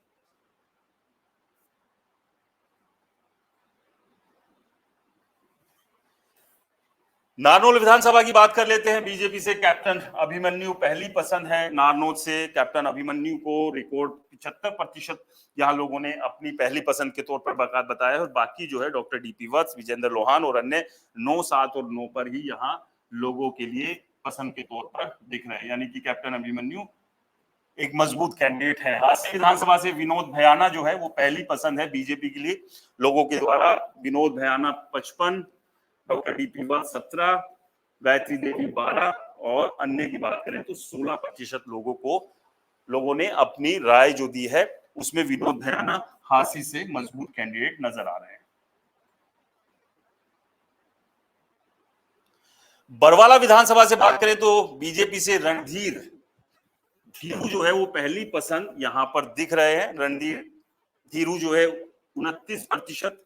नारनौल विधानसभा की बात कर लेते हैं। बीजेपी से कैप्टन अभिमन्यु पहली पसंद है। नारनौल से कैप्टन अभिमन्यु को रिकॉर्ड 75% यहाँ लोगों ने अपनी पहली पसंद के तौर पर बताया, और बाकी जो है डॉक्टर डीपी वत्स, विजेंद्र लोहान और अन्य 9, 7 और 9 पर ही यहाँ लोगों के लिए पसंद के तौर पर दिख रहे हैं। यानी कि कैप्टन अभिमन्यु एक मजबूत कैंडिडेट है। हास्य विधानसभा से विनोद भयाना जो है वो पहली पसंद है बीजेपी के लिए लोगों के द्वारा। विनोद भयाना 55, डॉक्टर डीपी वत्स 17, गायत्री देवी 12 और अन्य की बात करें तो 16% लोगों ने अपनी राय जो दी है उसमें विनोद भयाना हास्य से मजबूत कैंडिडेट नजर आ रहे हैं। बरवाला विधानसभा से बात करें तो बीजेपी से रणधीर धीरू जो है वो पहली पसंद यहां पर दिख रहे हैं। रणधीर धीरू जो है 29%,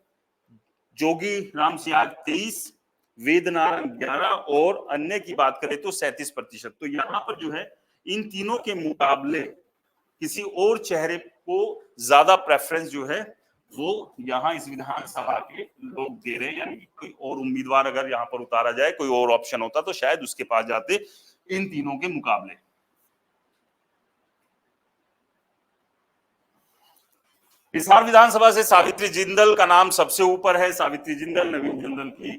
जोगी राम सियाग 23, वेद नारायण 11 और अन्य की बात करें तो 37%। तो यहाँ पर जो है इन तीनों के मुकाबले किसी और चेहरे को ज्यादा प्रेफरेंस जो है वो यहाँ इस विधानसभा के लोग दे रहे हैं। यानी कोई और उम्मीदवार अगर यहाँ पर उतारा जाए, कोई और ऑप्शन होता तो शायद उसके पास जाते इन तीनों के मुकाबले। हिसार विधानसभा से सावित्री जिंदल का नाम सबसे ऊपर है। सावित्री जिंदल नवीन जिंदल की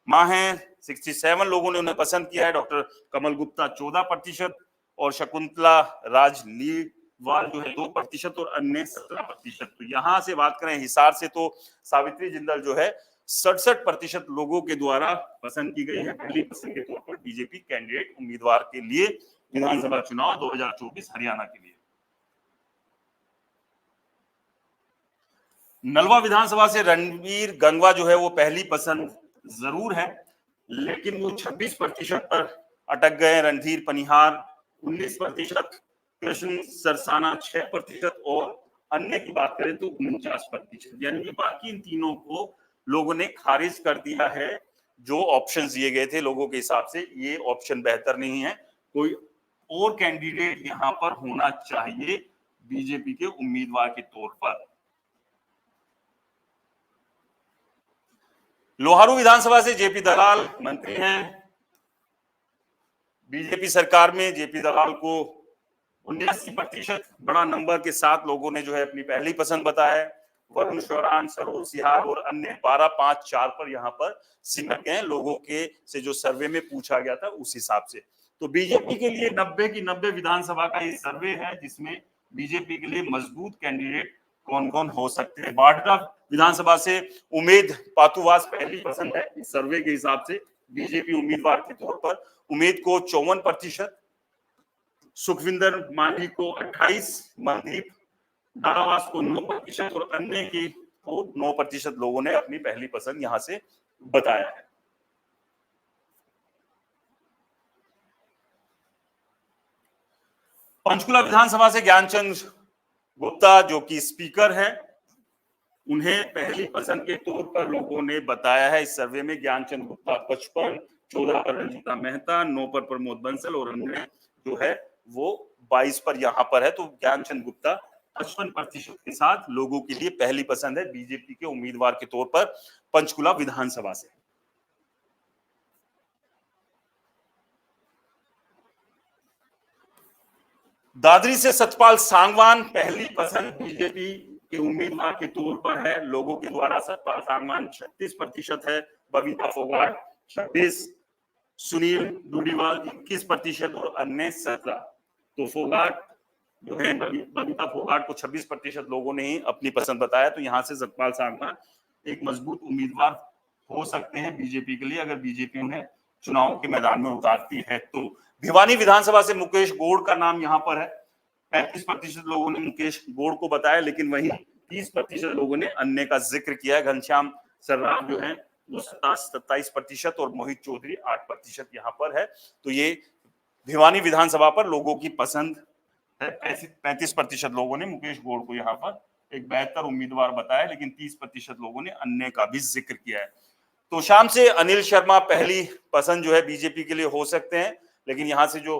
मां है। 67 लोगों ने उन्हें पसंद किया है। डॉक्टर कमल गुप्ता 14% और शकुंतला राजलीवाल जो है 2% और अन्य 17%। तो यहां से बात करें हिसार से तो सावित्री जिंदल जो है 67% लोगों के द्वारा पसंद की गई है पहली पसंद के तौर पर बीजेपी कैंडिडेट उम्मीदवार के लिए विधानसभा चुनाव 2024 हरियाणा के लिए। नलवा विधानसभा से रणवीर गंगवा जो है वो पहली पसंद जरूर है, लेकिन वो 26% पर अटक गए। रणधीर पनिहार 19%, कृष्ण सरसाना 6% और अन्य की बात करें तो 49%। यानी कि बाकी इन तीनों को लोगों ने खारिज कर दिया है। जो ऑप्शन दिए गए थे लोगों के हिसाब से ये ऑप्शन बेहतर नहीं है, कोई और कैंडिडेट यहाँ पर होना चाहिए बीजेपी के उम्मीदवार के तौर पर। लोहारू विधानसभा से जेपी दलाल मंत्री हैं। बीजेपी सरकार में जेपी दलाल को 79% बड़ा नंबर के साथ लोगों ने जो है अपनी पहली पसंद बताया है। वरुण शौरान, सरोज सिहाग और अन्य 12-5-4 पर यहाँ पर सिमट गए लोगों के से जो सर्वे में पूछा गया था उस हिसाब से। तो बीजेपी के लिए 90 की 90 विधानसभा का ये सर्वे है जिसमें बीजेपी के लिए मजबूत कैंडिडेट कौन कौन हो सकते हैं। बाडरा विधानसभा से उमेद पातुवास पहली पसंद है इस सर्वे के हिसाब से। बीजेपी उम्मीदवार के तौर पर उमेद को 54%, सुखविंदर मांझी को 28, मनदीप दारावास को 9% और अन्य की को 9% लोगों ने अपनी पहली पसंद यहां से बताया है। पंचकुला विधानसभा से ज्ञानचंद गुप्ता जो कि स्पीकर हैं, उन्हें पहली पसंद के तौर पर लोगों ने बताया है इस सर्वे में। ज्ञानचंद गुप्ता 55, 14 पर रंजीता मेहता, 9 पर प्रमोद बंसल और अन्य जो है वो 22 पर यहां पर है। तो ज्ञानचंद गुप्ता 55% के साथ लोगों के लिए पहली पसंद है बीजेपी के उम्मीदवार के तौर पर पंचकुला विधानसभा से। दादरी से सतपाल सांगवान पहली पसंद बीजेपी के उम्मीदवार के तौर पर है लोगों के द्वारा। सतपाल सांगवान 36% है, बबीता फोगाट 26, सुनील डूडीवाल 21% और अन्य 17। तो फोगाट जो है बबीता फोगाट को 26% लोगों ने ही अपनी पसंद बताया। तो यहां से सतपाल सांगवान एक मजबूत उम्मीदवार हो सकते हैं बीजेपी के लिए अगर बीजेपी उन्हें चुनाव के मैदान में उतारती है तो। भिवानी विधानसभा से मुकेश गोड़ का नाम यहाँ पर है। 35% लोगों ने मुकेश गोड़ को बताया, लेकिन वहीं 30% लोगों ने अन्य का जिक्र किया है। घनश्याम सर्राफ जो है वो 27% और मोहित चौधरी 8% यहाँ पर है। तो ये भिवानी विधानसभा पर लोगों की पसंद है। 35% लोगों ने मुकेश गोड़ को यहाँ पर एक बेहतर उम्मीदवार बताया, लेकिन 30% लोगों ने अन्य का भी जिक्र किया है। तो शाम से अनिल शर्मा पहली पसंद जो है बीजेपी के लिए हो सकते हैं, लेकिन यहां से जो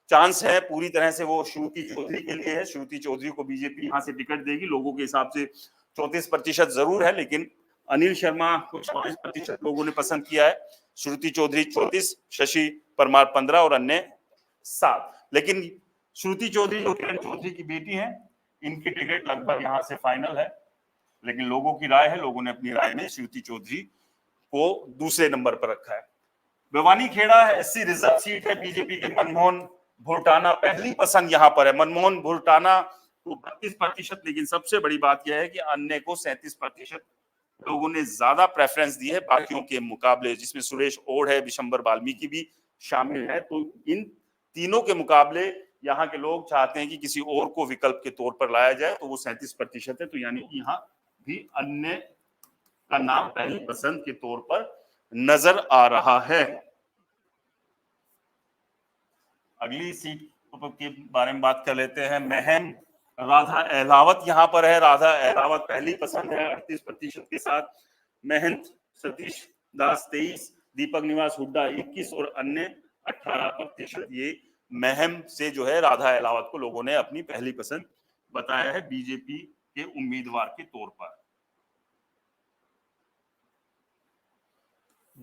चांस है पूरी तरह से वो श्रुति चौधरी के लिए है। श्रुति चौधरी को बीजेपी यहां से टिकट देगी। लोगों के हिसाब से 34% जरूर है, लेकिन अनिल शर्मा को 24% लोगों ने पसंद किया है। श्रुति चौधरी 34, शशि परमार 15 और अन्य 7। लेकिन श्रुति चौधरी जो किरण चौधरी की बेटी है, इनकी टिकट लगभग यहां से फाइनल है, लेकिन लोगों की राय है, लोगों ने अपनी राय में श्रुति चौधरी को दूसरे नंबर पर रखा है। Bhiwani Khera SC reserve seat है बीजेपी के मनमोहन भुरटाना पहली पसंद यहां पर है। मनमोहन भुरटाना को 32%, लेकिन सबसे बड़ी बात यह है कि अन्य को 37% लोगों ने ज्यादा प्रेफरेंस दी है बाकियों के मुकाबले, जिसमें सुरेश ओढ़ है, विशंबर वाल्मीकि भी शामिल है। तो इन तीनों के मुकाबले यहाँ के लोग चाहते हैं कि किसी और को विकल्प के तौर पर लाया जाए, तो वो 37% है। तो यानी कि यहाँ भी अन्य का नाम पहली पसंद के तौर पर नजर आ रहा है। अगली सीट के बारे में बात कर लेते हैं। महम राधा अहलावत यहाँ पर है। राधा अहलावत पहली पसंद है 38% के साथ। महंत सतीश दास 23, दीपक निवास हुड्डा 21 और अन्य 18%। ये महम से जो है राधा अहलावत को लोगों ने अपनी पहली पसंद बताया है बीजेपी के उम्मीदवार के तौर पर।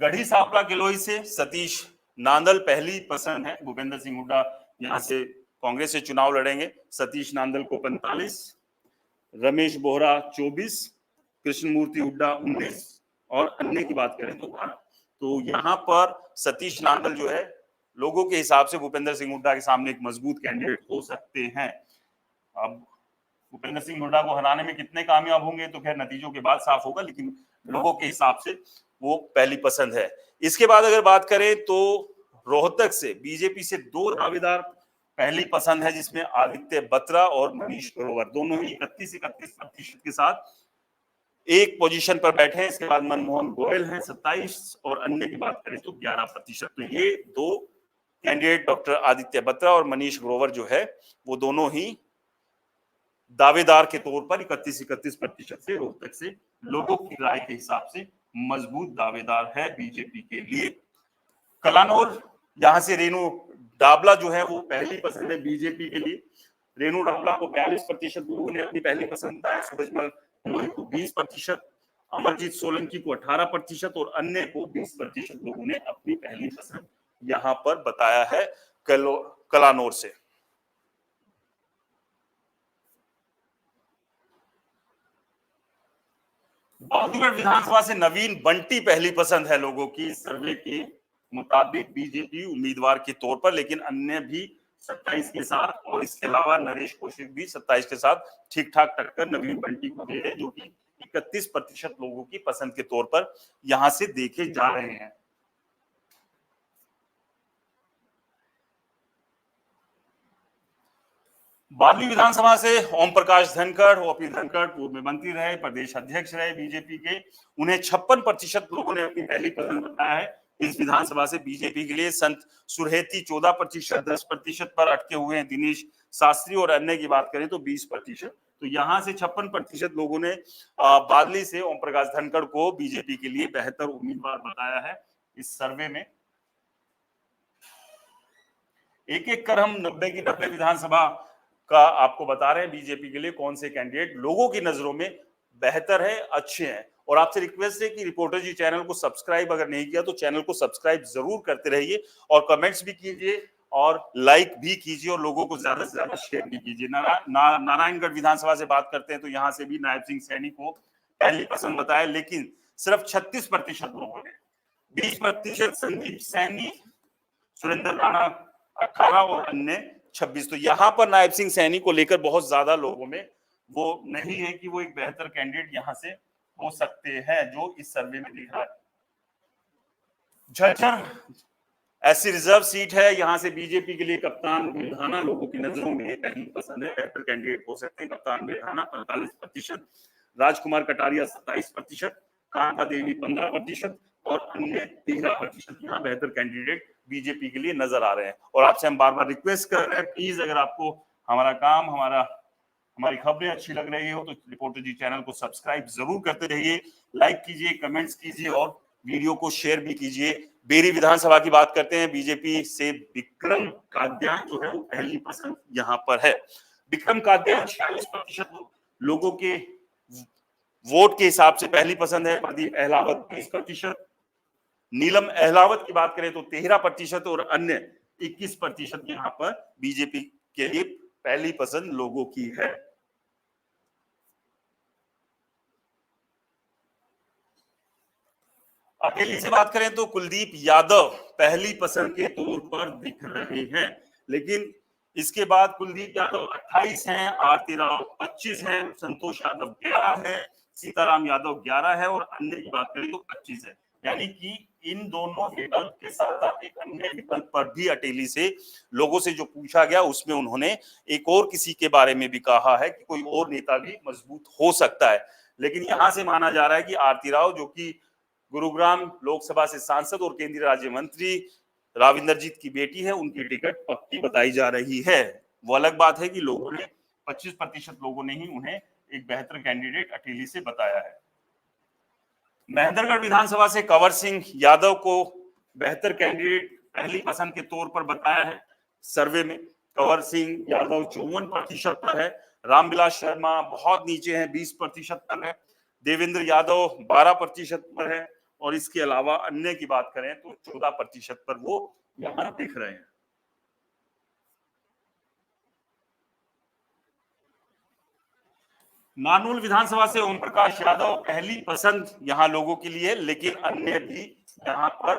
गढ़ी सापड़ा गिलोई से सतीश नांदल पहली पसंद है। भूपेंद्र सिंह हुड्डा यहां से कांग्रेस से चुनाव लड़ेंगे। सतीश नांदल को 45, रमेश बोहरा 24, कृष्णमूर्ति हुड्डा 19 और अन्य की बात करें तो यहाँ पर सतीश नांदल जो है लोगों के हिसाब से भूपेंद्र सिंह हुड्डा के सामने एक मजबूत कैंडिडेट हो सकते हैं। अब भूपेंद्र सिंह हुड्डा को हराने में कितने कामयाब होंगे तो खैर नतीजों के बाद साफ होगा, लेकिन लोगों के हिसाब से वो पहली पसंद है। इसके बाद अगर बात करें तो रोहतक से बीजेपी से 2 दावेदार पहली पसंद है, जिसमें आदित्य बत्रा और मनीष ग्रोवर दोनों ही 31% के साथ एक पोजीशन पर बैठे हैं। इसके बाद मनमोहन गोयल हैं 27 और अन्य की बात करें तो 11%। तो ये 2 कैंडिडेट डॉक्टर आदित्य बत्रा और मनीष ग्रोवर जो है वो दोनों ही दावेदार के तौर पर 31% से रोहतक से लोगों की राय के हिसाब से मजबूत दावेदार है बीजेपी के लिए। कलानौर यहां से रेणु डाबला जो है वो पहली पसंद है बीजेपी के लिए। रेणु डाबला को 42% लोगों ने अपनी पहली पसंद बताया। सूरजमल को 20%, अमरजीत सोलंकी को 18% और अन्य को 20% लोगों ने अपनी पहली पसंद यहां पर बताया है कलानौर से। बहादुरगढ़ विधानसभा से नवीन बंटी पहली पसंद है लोगों की, सर्वे के मुताबिक बीजेपी उम्मीदवार के तौर पर, लेकिन अन्य भी 27 के साथ, और इसके अलावा नरेश कौशिक भी 27 के साथ ठीक ठाक टक्कर नवीन बंटी को दे रहे, जो कि 31% लोगों की पसंद के तौर पर यहां से देखे जा रहे हैं। बादली विधानसभा से ओम प्रकाश धनखड़, ओपी धनखड़ पूर्व में मंत्री रहे, प्रदेश अध्यक्ष रहे बीजेपी के, उन्हें 56% लोगों ने अपनी पहली पसंद बताया है। इस विधानसभा से बीजेपी के लिए संत सुरहेती 14%, 10% पर अटके हुए हैं दिनेश शास्त्री, और अन्य की बात करें तो 20%। तो यहां से 56% लोगों ने बादली से ओम प्रकाश धनखड़ को बीजेपी के लिए बेहतर उम्मीदवार बताया है इस सर्वे में। एक एक कर हम 90 की 90 विधानसभा का आपको बता रहे हैं बीजेपी के लिए कौन से कैंडिडेट लोगों की नजरों में बेहतर है, अच्छे हैं। और आपसे रिक्वेस्ट है कि रिपोर्टर जी चैनल को सब्सक्राइब अगर नहीं किया तो चैनल को सब्सक्राइब जरूर करते रहिए, और कमेंट्स भी कीजिए और लाइक भी कीजिए, और लोगों को ज्यादा से ज्यादा शेयर भी कीजिए। नारायणगढ़ विधानसभा से बात करते हैं तो यहां से भी नायब सिंह सैनी को पहली पसंद बताया, लेकिन सिर्फ 36% लोगों ने, 20% संदीप सैनी, सुरेंद्र राणा 18 और अन्य 26। तो यहां पर नायब सिंह सैनी को लेकर बहुत ज्यादा लोगों में वो नहीं है कि वो एक बेहतर कैंडिडेट यहां से हो सकते हैं, जो इस सर्वे में दिख रहा है। झज्जर ऐसी रिजर्व सीट है, यहां से बीजेपी के लिए कप्तान बिरहाना लोगों की नजरों में पहली पसंद है, बेहतर कैंडिडेट हो सकते हैं कप्तान बिरहाना 45%, राजकुमार कटारिया 27%, कांता देवी 15% और अन्य 13% यहाँ बेहतर कैंडिडेट बीजेपी के लिए नजर आ रहे हैं। और आपसे हम बार बार रिक्वेस्ट कर रहे हैं, प्लीज अगर आपको हमारा काम, हमारी खबरें अच्छी लग रही हो तो रिपोर्टर जी चैनल को सब्सक्राइब जरूर करते रहिए, लाइक कीजिए, कमेंट्स कीजिए और वीडियो को शेयर भी कीजिए। बेरी विधानसभा की बात करते हैं, बीजेपी से विक्रम कात्यायन जो है वो पहली पसंद यहां पर है। विक्रम कात्यायन 46% लोगों के वोट के हिसाब से पहली पसंद है। प्रदीप अहलावत 20%, नीलम अहलावत की बात करें तो 13% और अन्य 21% यहां पर बीजेपी के लिए पहली पसंद लोगों की है। अकेली से बात करें तो कुलदीप यादव पहली पसंद के तौर पर दिख रहे हैं, लेकिन इसके बाद कुलदीप यादव 28 हैं, आरती राव 25 हैं, संतोष यादव 11 है, सीताराम यादव 11 है और अन्य की बात करें तो 25 है। यानी कि इन दोनों विकल्प के साथ एक अन्य विकल्प पर भी अटेली से लोगों से जो पूछा गया उसमें उन्होंने एक और किसी के बारे में भी कहा है कि कोई और नेता भी मजबूत हो सकता है, लेकिन यहां से माना जा रहा है कि आरती राव जो कि गुरुग्राम लोकसभा से सांसद और केंद्रीय राज्य मंत्री राविंदरजीत की बेटी है, उनकी टिकट पक्की बताई जा रही है। वो अलग बात है कि लोगों ने 25% लोगों ने ही उन्हें एक बेहतर कैंडिडेट अकेली से बताया है। महेंद्रगढ़ विधानसभा से कंवर सिंह यादव को बेहतर कैंडिडेट पहली पसंद के तौर पर बताया है सर्वे में। कंवर सिंह यादव 54% पर है, रामविलास शर्मा बहुत नीचे हैं 20% पर है, देवेंद्र यादव 12% पर है, और इसके अलावा अन्य की बात करें तो 14% पर वो यहां दिख रहे हैं। नानूल विधानसभा से ओम प्रकाश यादव पहली पसंद यहां लोगों के लिए, लेकिन अन्य भी यहां पर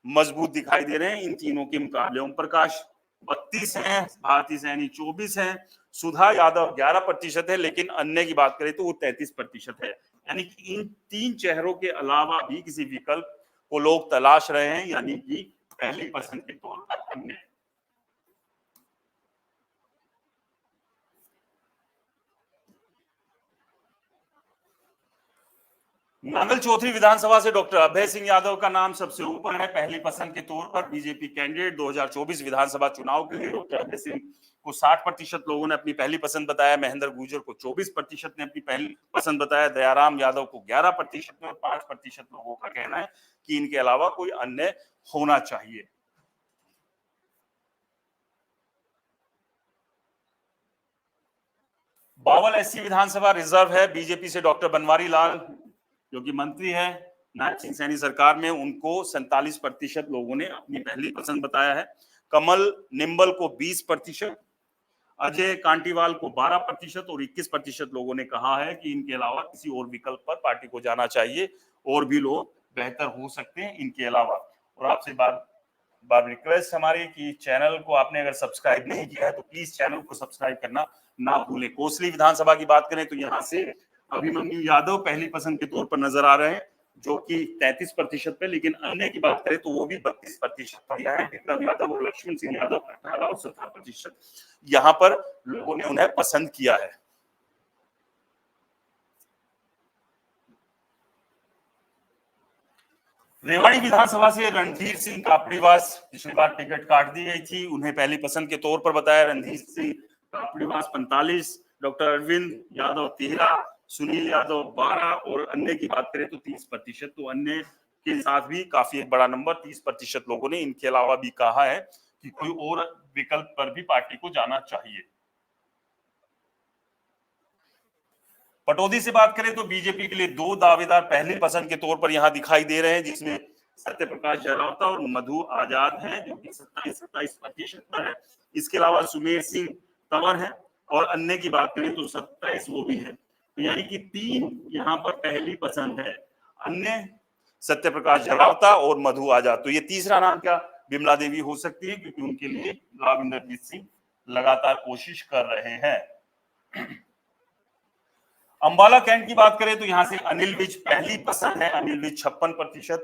मजबूत दिखाई दे रहे हैं इन तीनों के मुकाबले। ओम प्रकाश 32 हैं, भारती सैनी 24 हैं, सुधा यादव 11% है, लेकिन अन्य की बात करें तो वो 33% है। यानी कि इन तीन चेहरों के अलावा भी किसी विकल्प को लोग तलाश रहे हैं, यानी कि पहली पसंद के तौर पर अन्य। नांगल चौधरी विधानसभा से डॉक्टर अभय सिंह यादव का नाम सबसे ऊपर है पहली पसंद के तौर पर। बीजेपी कैंडिडेट 2024 विधानसभा चुनाव के लिए डॉक्टर अभय सिंह को 60% लोगों ने अपनी पहली पसंद बताया, महेंद्र गुर्जर को 24% ने अपनी पहली पसंद बताया, दयाराम यादव को 11% और 5% लोगों का कहना है कि इनके अलावा कोई अन्य होना चाहिए। बावल एससी विधानसभा रिजर्व है, बीजेपी से डॉक्टर बनवारी लाल जो कि मंत्री है नायब सिंह सैनी सरकार में, उनको 47% लोगों ने अपनी पहली पसंद बताया है। कमल निंबल को 20%, अजय कांटीवाल को 12% और 21% लोगों ने कहा है कि इनके अलावा किसी और विकल्प पर पार्टी को जाना चाहिए, और भी लोग बेहतर हो सकते हैं इनके अलावा। और आपसे बार रिक्वेस्ट हमारी कि चैनल को आपने अगर सब्सक्राइब नहीं किया है तो प्लीज चैनल को सब्सक्राइब करना ना भूलें। कोसली विधानसभा की बात करें तो यहाँ से अभिमन्यु यादव पहली पसंद के तौर पर नजर आ रहे हैं, जो कि 33% पे, लेकिन अन्य की बात करें तो वो भी 32% पर है। विक्रम यादव और लक्ष्मण सिंह यादव 18 और 17% यहाँ पर लोगों ने उन्हें पसंद किया है। रेवाड़ी विधानसभा से रणधीर सिंह कापड़ीवास पिछली बार टिकट काट दी गई थी, उन्हें पहली पसंद के तौर पर बताया। रणधीर सिंह कापड़ीवास 45, डॉक्टर अरविंद यादव 13, सुनील यादव 12 और अन्य की बात करें तो 30%। तो अन्य के साथ भी काफी एक बड़ा नंबर 30% लोगों ने इनके अलावा भी कहा है कि कोई और विकल्प पर भी पार्टी को जाना चाहिए। पटौदी से बात करें तो बीजेपी के लिए 2 दावेदार पहली पसंद के तौर पर यहां दिखाई दे रहे हैं, जिसमें सत्य प्रकाश जयरावता और मधु आजाद हैं, जो कि 27% पर है। इसके अलावा सुमेर सिंह तंवर है, और अन्य की बात करें तो 27 वो भी है। तो यानी कि 3 यहाँ पर पहली पसंद है, अन्य सत्य प्रकाश जयरावता और मधु आजाद। तो ये तीसरा नाम क्या बिमला देवी हो सकती है, क्योंकि उनके लिए राव इंद्रजीत सिंह लगातार कोशिश कर रहे हैं। अंबाला कैंट की बात करें तो यहां से अनिल विज पहली पसंद है। अनिल विज 56%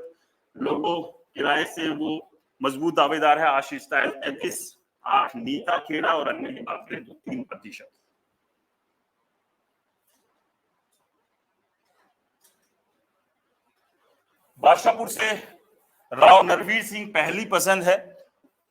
लोगों की राय से वो मजबूत दावेदार है। आशीष तायल 33, 8 नीता खेड़ा और अन्य की बात करें तो 3%। बादशाहपुर से राव नरवीर सिंह पहली पसंद है।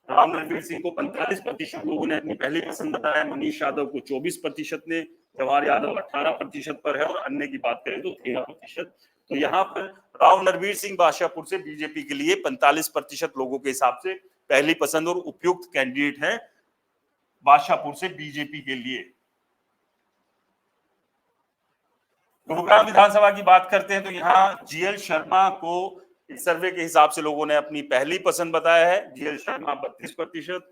राव नरवीर सिंह को 45% लोगों ने अपनी पहली पसंद बताया। मनीष यादव को 24% ने, जवाहर यादव 18% पर है, और अन्य की बात करें तो 13%। तो यहाँ पर राव नरवीर सिंह बादशाहपुर से बीजेपी के लिए 45% लोगों के हिसाब से पहली पसंद और उपयुक्त कैंडिडेट है बादशाहपुर से बीजेपी के लिए। गुरुग्राम विधानसभा की बात करते हैं तो यहाँ जीएल शर्मा को इस सर्वे के हिसाब से लोगों ने अपनी पहली पसंद बताया है। जीएल शर्मा 32%,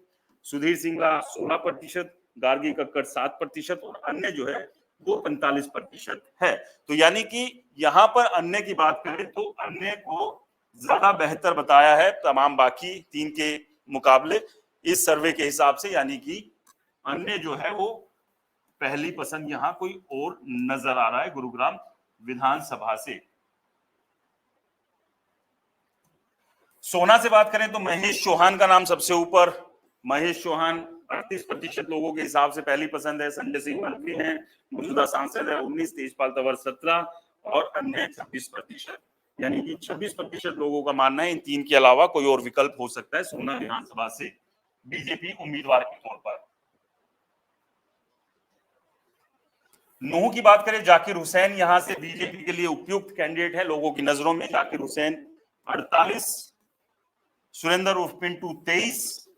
सुधीर सिंगला 16%, गार्गी कक्कड़ 7% और अन्य जो है वो 45% है। तो यानी कि यहाँ पर अन्य की बात करें तो अन्य को ज्यादा बेहतर बताया है तमाम बाकी 3 के मुकाबले इस सर्वे के हिसाब से, यानी कि अन्य जो है वो पहली पसंद यहाँ कोई और नजर आ रहा है गुरुग्राम विधानसभा से। सोना से बात करें तो महेश चौहान का नाम सबसे ऊपर। महेश चौहान 38% लोगों के हिसाब से पहली पसंद है। संजय सिंह मंत्री हैं, मौजूदा सांसद है 19, तेजपाल तंवर 17 और अन्य 26%। यानी कि 26% लोगों का मानना है इन 3 के अलावा कोई और विकल्प हो सकता है सोना विधानसभा से बीजेपी उम्मीदवार के तौर पर। नूह की बात करें, जाकिर हुसैन यहां से बीजेपी के लिए उपयुक्त कैंडिडेट है लोगों की नजरों में। जाकिर हुसैन 48, सुरेंद्र उर्फ पिंटू 23,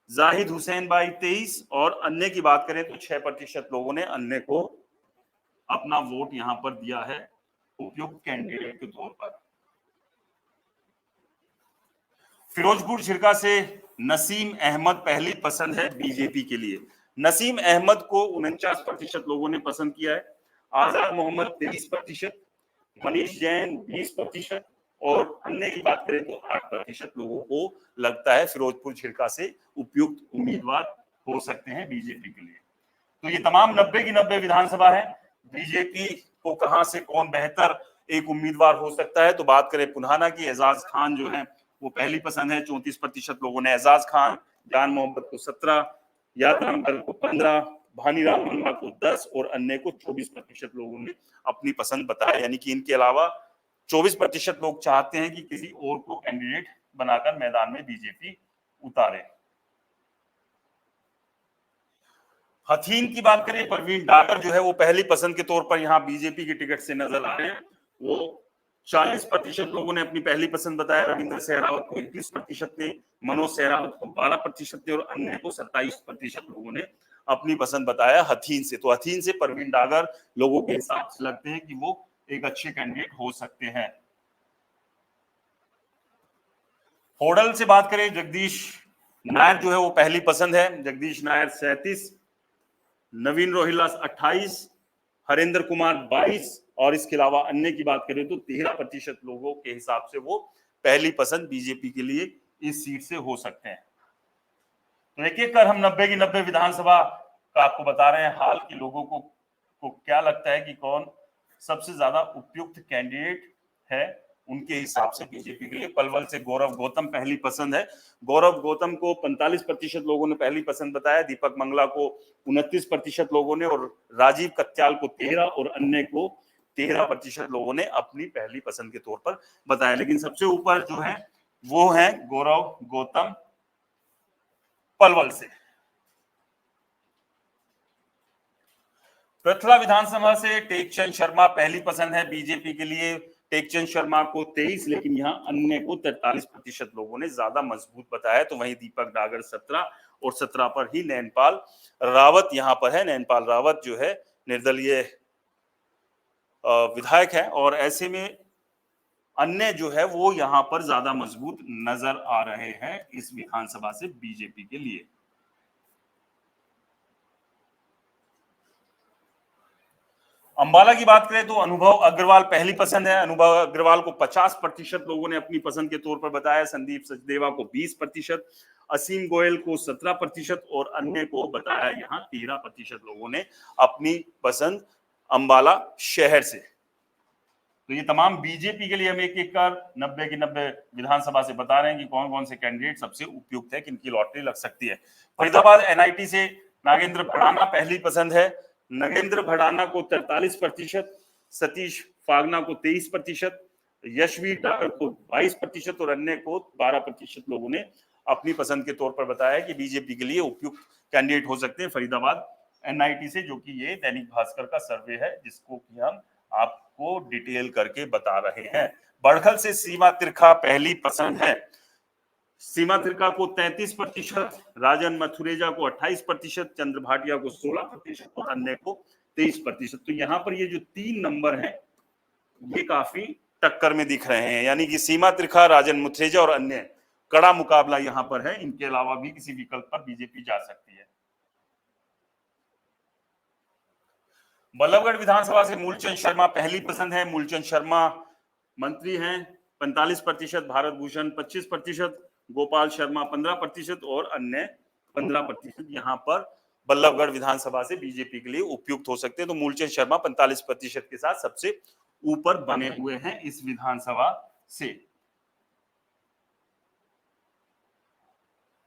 जाहिद हुसैन भाई 23 और अन्य की बात करें तो 6% लोगों ने अन्य को अपना वोट यहां पर दिया है उपयुक्त कैंडिडेट के तौर पर। फिरोजपुर छिरका से नसीम अहमद पहली पसंद है बीजेपी के लिए। नसीम अहमद को 49% लोगों ने पसंद किया है। आजाद मोहम्मद 23%, मनीष जैन 20% और अन्य की बात करें तो 8% लोगों को लगता है फिरोजपुर छिरका से उपयुक्त उम्मीदवार हो सकते हैं बीजेपी के लिए। तो ये तमाम 90 की 90 विधानसभा है। बीजेपी को कहां से कौन बेहतर एक उम्मीदवार हो सकता है, तो बात करें पुन्हाना की, एजाज खान जो है वो पहली पसंद है। 34% लोगों ने एजाज खान, जान मोहम्मद को 17, यादराम दल को 15, भानीराम वर्मा को 10 और अन्य को 24% लोगों ने अपनी पसंद बताया। यानी कि इनके अलावा 24% लोग चाहते हैं कि किसी और को कैंडिडेट बनाकर मैदान में बीजेपी उतारे। हथीन की बात करें, परवीन डागर जो है वो पहली पसंद के तौर पर यहाँ बीजेपी की टिकट से नजर आ रहे हैं। वो 40% लोगों ने अपनी पहली पसंद बताया। रविंद्र सहरावत को 21% ने, मनोज सहरावत को 12% ने और अन्य को 27% लोगों ने अपनी पसंद बताया हथीन से। तो हथीन से परवीन डागर लोगों के हिसाब से लगते हैं कि वो एक अच्छे कैंडिडेट हो सकते हैं। होडल से बात करें, जगदीश नायर जो है वो पहली पसंद है। जगदीश नायर 37, नवीन रोहिल्ला 28, हरेंद्र कुमार 22 और इसके अलावा अन्य की बात करें तो 13% लोगों के हिसाब से वो पहली पसंद बीजेपी के लिए इस सीट से हो सकते हैं। तो एक एक कर हम 90 की 90 विधानसभा का आपको बता रहे हैं हाल के लोगों को क्या लगता है कि कौन सबसे ज्यादा उपयुक्त कैंडिडेट है उनके हिसाब से बीजेपी के लिए। पलवल से गौरव गौतम पहली पसंद है। गौरव गौतम को 45% लोगों ने पहली पसंद बताया, दीपक मंगला को 29% लोगों ने, और राजीव कत्याल को 13 और अन्य को 13% लोगों ने अपनी पहली पसंद के तौर पर बताया। लेकिन सबसे ऊपर जो है वो है गौरव गौतम पलवल से। पृथला विधानसभा से टेकचंद शर्मा पहली पसंद है बीजेपी के लिए। टेकचंद शर्मा को 23, लेकिन यहाँ अन्य को 43% लोगों ने ज्यादा मजबूत बताया। तो वहीं दीपक डागर 17 और 17 पर ही नैनपाल रावत यहाँ पर है। नैनपाल रावत जो है निर्दलीय विधायक है और ऐसे में अन्य जो है वो यहाँ पर ज्यादा मजबूत नजर आ रहे हैं इस विधानसभा से बीजेपी के लिए। अंबाला की बात करें तो अनुभव अग्रवाल पहली पसंद है। अनुभव अग्रवाल को 50% लोगों ने अपनी पसंद के तौर पर बताया। संदीप सचदेवा को 20%, असीम गोयल को 17% और अन्य को बताया यहाँ 13% लोगों ने अपनी पसंद अंबाला शहर से। तो ये तमाम बीजेपी के लिए हम एक एक कर 90 की 90 विधानसभा से बता रहे हैं कि कौन कौन से कैंडिडेट सबसे उपयुक्त है, किनकी लॉटरी लग सकती है। फरीदाबाद एनआईटी से नागेंद्र भड़ाना पहली पसंद है। नगेंद्र भड़ाना को 43%, सतीश फागना को 23%, यशवीर डागर को 22% और अन्य को 12% लोगों ने अपनी पसंद के तौर पर बताया कि बीजेपी के लिए उपयुक्त कैंडिडेट हो सकते हैं फरीदाबाद एनआईटी से, जो कि ये दैनिक भास्कर का सर्वे है जिसको कि हम आपको डिटेल करके बता रहे हैं। बड़खल से सीमा तिरखा पहली पसंद है। सीमा तिरका को 33%, राजन मथुरेजा को 28%, चंद्र भाटिया को 16% और अन्य को 23%। तो यहाँ पर ये जो 3 नंबर हैं ये काफी टक्कर में दिख रहे हैं, यानी कि सीमा तिरखा, राजन मथुरेजा और अन्य कड़ा मुकाबला यहाँ पर है। इनके अलावा भी किसी विकल्प पर बीजेपी जा सकती है। बल्लभगढ़ विधानसभा से मूलचंद शर्मा पहली पसंद है। मूलचंद शर्मा मंत्री हैं, 45%, भारत भूषण 25%, गोपाल शर्मा 15% और अन्य 15% यहाँ पर बल्लभगढ़ विधानसभा से बीजेपी के लिए उपयुक्त हो सकते हैं। तो मूलचंद शर्मा 45% के साथ सबसे ऊपर बने हुए हैं इस विधानसभा से।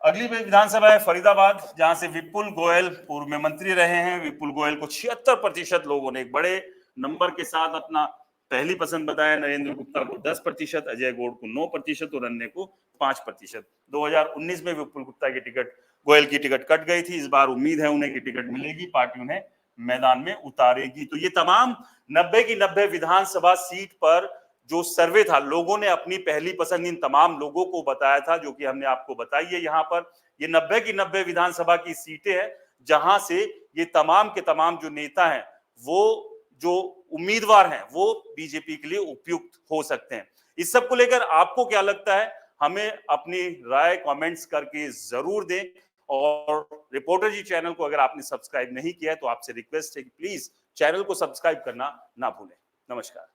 अगली विधानसभा है फरीदाबाद, जहां से विपुल गोयल पूर्व में मंत्री रहे हैं। विपुल गोयल को 76% लोगों ने एक बड़े नंबर के साथ अपना पहली पसंद बताया। नरेंद्र गुप्ता को 10%, अजय गौड़ को 9% और अन्य को 5%। 2019 में विपुल गुप्ता की टिकट, गोयल की टिकट कट गई थी। इस बार उम्मीद है उन्हें की टिकट मिलेगी, पार्टी उन्हें मैदान में उतारेगी। तो ये तमाम 90 की 90 विधानसभा सीट पर जो सर्वे था, लोगों ने अपनी पहली पसंद इन तमाम लोगों को बताया था, जो कि हमने आपको बताई है। यहाँ पर ये 90 की 90 विधानसभा की सीटें हैं जहां से ये तमाम के तमाम जो नेता हैं, वो जो उम्मीदवार हैं, वो बीजेपी के लिए उपयुक्त हो सकते हैं। इस सब को लेकर आपको क्या लगता है, हमें अपनी राय कमेंट्स करके जरूर दें। और रिपोर्टर जी चैनल को अगर आपने सब्सक्राइब नहीं किया है तो आपसे रिक्वेस्ट है कि प्लीज चैनल को सब्सक्राइब करना ना भूलें। नमस्कार।